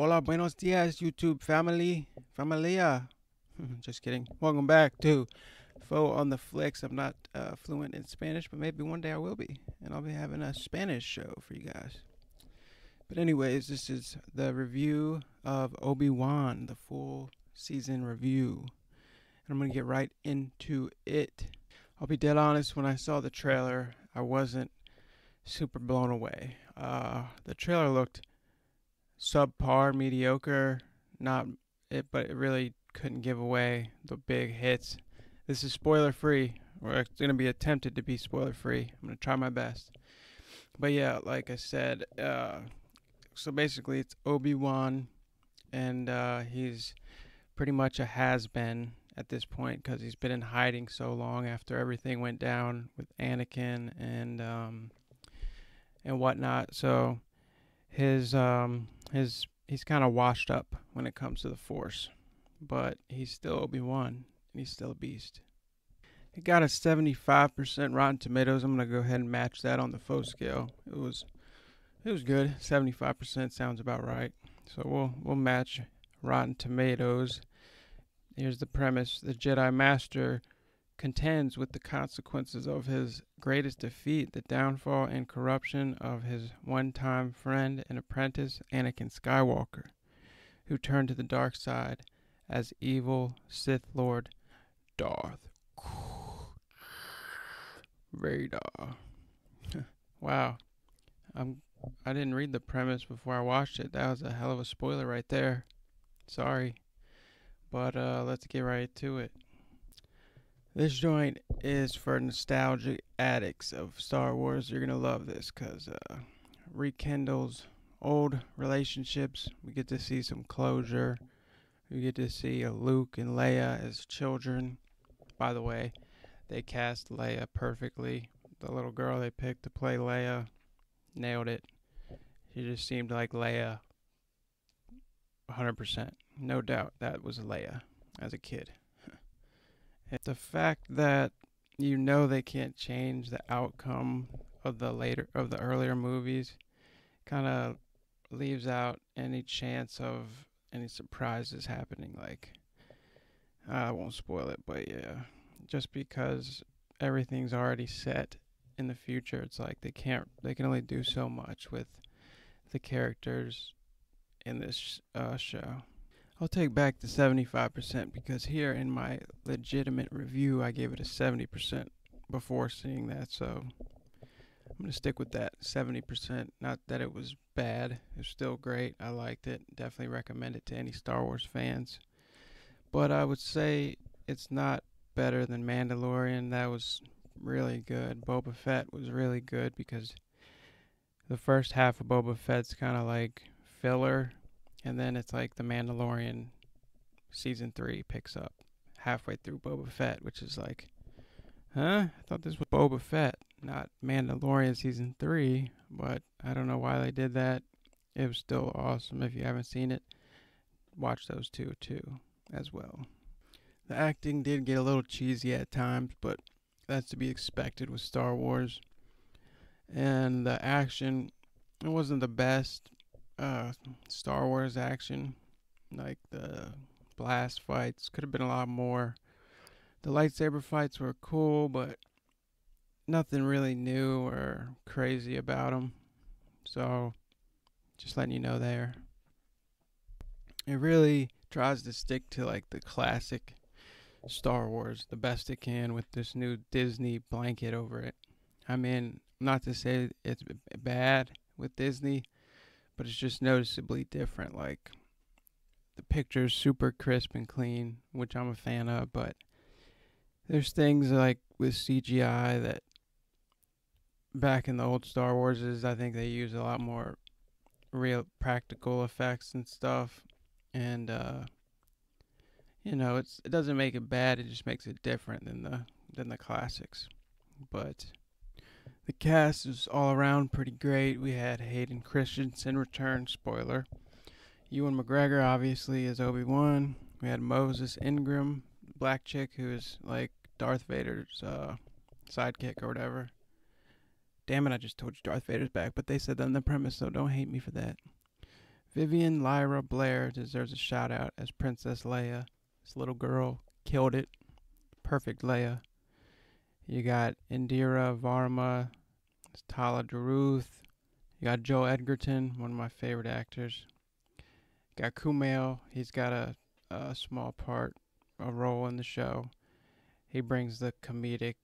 Hola, buenos dias, YouTube family. Familia. Just kidding. Welcome back to Foeontheflicks. I'm not fluent in Spanish, but maybe one day I will be. And I'll be having a Spanish show for you guys. But, anyways, this is the review of Obi-Wan, the full season review. And I'm going to get right into it. I'll be dead honest, when I saw the trailer, I wasn't super blown away. The trailer looked subpar, mediocre, not it, but it really couldn't give away the big hits. This is spoiler free, or it's going to be attempted to be spoiler free. I'm going to try my best. But yeah, like I said, so basically it's Obi-Wan, and he's pretty much a has-been at this point because he's been in hiding so long after everything went down with Anakin and whatnot. So his he's kind of washed up when it comes to the Force, but he's still Obi-Wan and he's still a beast. It got a 75% Rotten Tomatoes. I'm gonna go ahead and match that on the faux scale. It was good. 75% sounds about right. So we'll match Rotten Tomatoes. Here's the premise: the Jedi Master contends with the consequences of his greatest defeat, the downfall and corruption of his one-time friend and apprentice, Anakin Skywalker, who turned to the dark side as evil Sith Lord Darth Vader. Wow. I didn't read the premise before I watched it. That was a hell of a spoiler right there. Sorry. But let's get right to it. This joint is for nostalgic addicts of Star Wars. You're going to love this because rekindles old relationships. We get to see some closure. We get to see Luke and Leia as children. By the way, they cast Leia perfectly. The little girl they picked to play Leia nailed it. She just seemed like Leia 100%. No doubt that was Leia as a kid. It's the fact that you know they can't change the outcome of the earlier movies kind of leaves out any chance of any surprises happening. Like, I won't spoil it, but yeah, just because everything's already set in the future, it's like they can only do so much with the characters in this show. I'll take back the 75% because here in my legitimate review, I gave it a 70% before seeing that. So I'm going to stick with that 70%. Not that it was bad. It was still great. I liked it. Definitely recommend it to any Star Wars fans. But I would say it's not better than Mandalorian. That was really good. Boba Fett was really good because the first half of Boba Fett's kind of like filler. And then it's like the Mandalorian season 3 picks up halfway through Boba Fett, which is like, huh? I thought this was Boba Fett, not Mandalorian season 3. But I don't know why they did that. It was still awesome. If you haven't seen it, watch those two too as well. The acting did get a little cheesy at times, but that's to be expected with Star Wars. And the action, it wasn't the best Star Wars action. Like the blast fights could have been a lot more. The lightsaber fights were cool, but nothing really new or crazy about them. So just letting you know there. It really tries to stick to like the classic Star Wars the best it can with this new Disney blanket over it. I mean, not to say it's bad with Disney, but it's just noticeably different. Like, the picture's super crisp and clean, which I'm a fan of, but there's things like with CGI that back in the old Star Warses, I think they use a lot more real practical effects and stuff. And it doesn't make it bad, it just makes it different than the classics. But the cast is all around pretty great. We had Hayden Christensen return, spoiler. Ewan McGregor, obviously, as Obi-Wan. We had Moses Ingram, black chick who is like Darth Vader's sidekick or whatever. Damn it, I just told you Darth Vader's back, but they said that in the premise, so don't hate me for that. Vivian Lyra Blair deserves a shout out as Princess Leia. This little girl killed it. Perfect Leia. You got Indira Varma, Tala Daruth. You got Joe Edgerton, one of my favorite actors. You got Kumail. He's got a small part, a role in the show. He brings the comedic,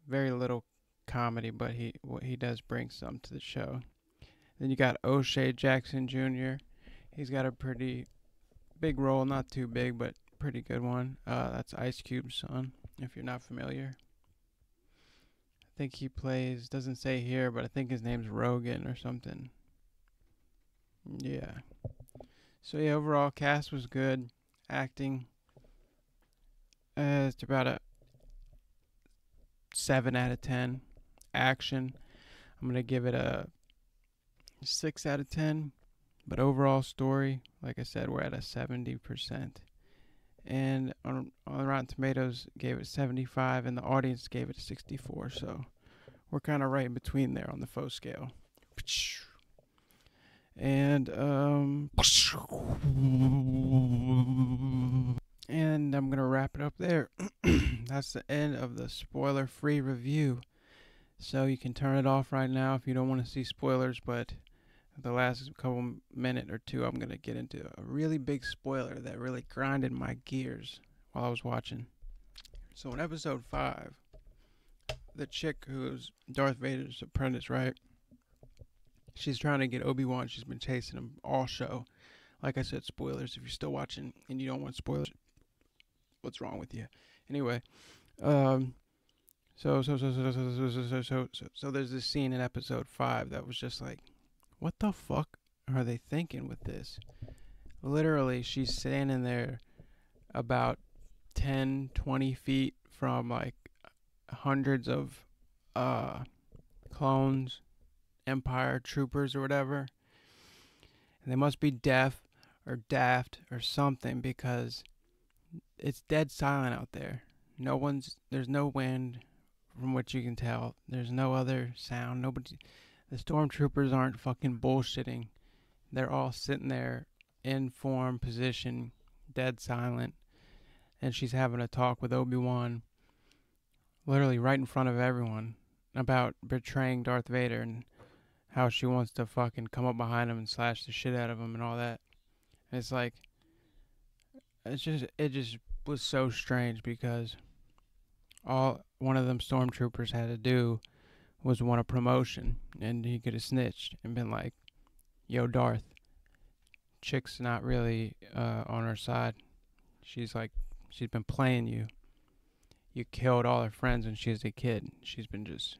very little comedy, but he does bring some to the show. Then you got O'Shea Jackson Jr. He's got a pretty big role, not too big, but pretty good one. That's Ice Cube's son, if you're not familiar. I think he plays, doesn't say here, but I think his name's Rogan or something. Yeah. So yeah, overall cast was good. Acting, it's about a 7 out of 10. Action, I'm gonna give it a 6 out of 10. But overall story, like I said, we're at a 70%. And on Rotten Tomatoes gave it 75, and the audience gave it a 64. So we're kind of right in between there on the faux scale. And I'm gonna wrap it up there. That's the end of the spoiler-free review. So you can turn it off right now if you don't want to see spoilers, but the last couple minute or two, I'm going to get into a really big spoiler that really grinded my gears while I was watching. So in episode 5, the chick who's Darth Vader's apprentice, right? She's trying to get Obi-Wan. She's been chasing him all show. Like I said, spoilers. If you're still watching and you don't want spoilers, what's wrong with you? Anyway, so there's this scene in episode 5 that was just like, what the fuck are they thinking with this? Literally, she's standing there about 10, 20 feet from like hundreds of clones, Empire troopers or whatever. And they must be deaf or daft or something because it's dead silent out there. There's no wind from what you can tell. There's no other sound. The stormtroopers aren't fucking bullshitting. They're all sitting there in form, position, dead silent. And she's having a talk with Obi-Wan, literally right in front of everyone, about betraying Darth Vader and how she wants to fucking come up behind him and slash the shit out of him and all that. And it's like, it just was so strange because all one of them stormtroopers had to do was want a promotion, and he could have snitched and been like, yo, Darth, chick's not really on her side. She's been playing you. You killed all her friends when she was a kid. She's been just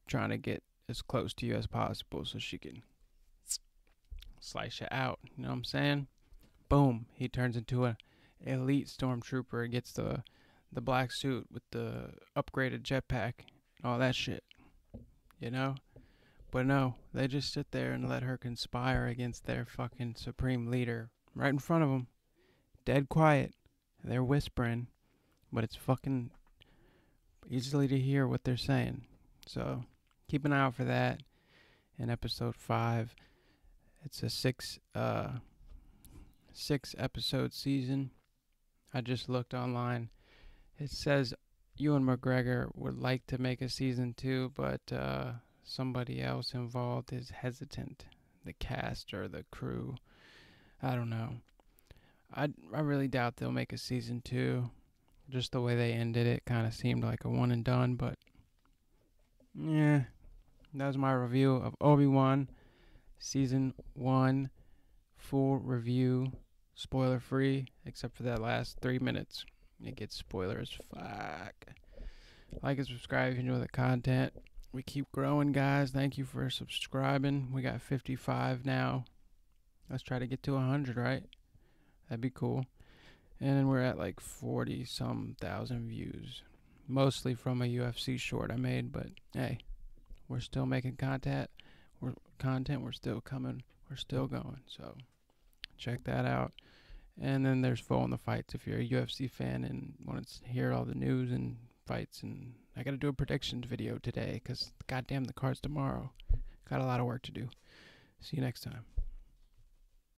trying to get as close to you as possible so she can slice you out. You know what I'm saying? Boom. He turns into an elite stormtrooper, gets the black suit with the upgraded jetpack, all that shit, you know? But no, they just sit there and let her conspire against their fucking supreme leader right in front of them. Dead quiet. They're whispering, but it's fucking easily to hear what they're saying. So keep an eye out for that in episode 5. It's a 6 episode season. I just looked online. It says Ewan McGregor would like to make a season 2, but somebody else involved is hesitant. The cast or the crew. I don't know. I really doubt they'll make a season 2. Just the way they ended it kind of seemed like a one and done, but yeah. That was my review of Obi-Wan season 1, full review, spoiler free, except for that last 3 minutes. It gets spoilers. Fuck. Like and subscribe if you enjoy the content. We keep growing, guys. Thank you for subscribing. We got 55 now. Let's try to get to 100, right? That'd be cool. And then we're at like 40-some thousand views. Mostly from a UFC short I made, but hey, we're still making content. We're still coming. We're still going. So check that out. And then there's Foeontheflicks if you're a UFC fan and want to hear all the news and fights. And I got to do a predictions video today because goddamn the card's tomorrow. Got a lot of work to do. See you next time.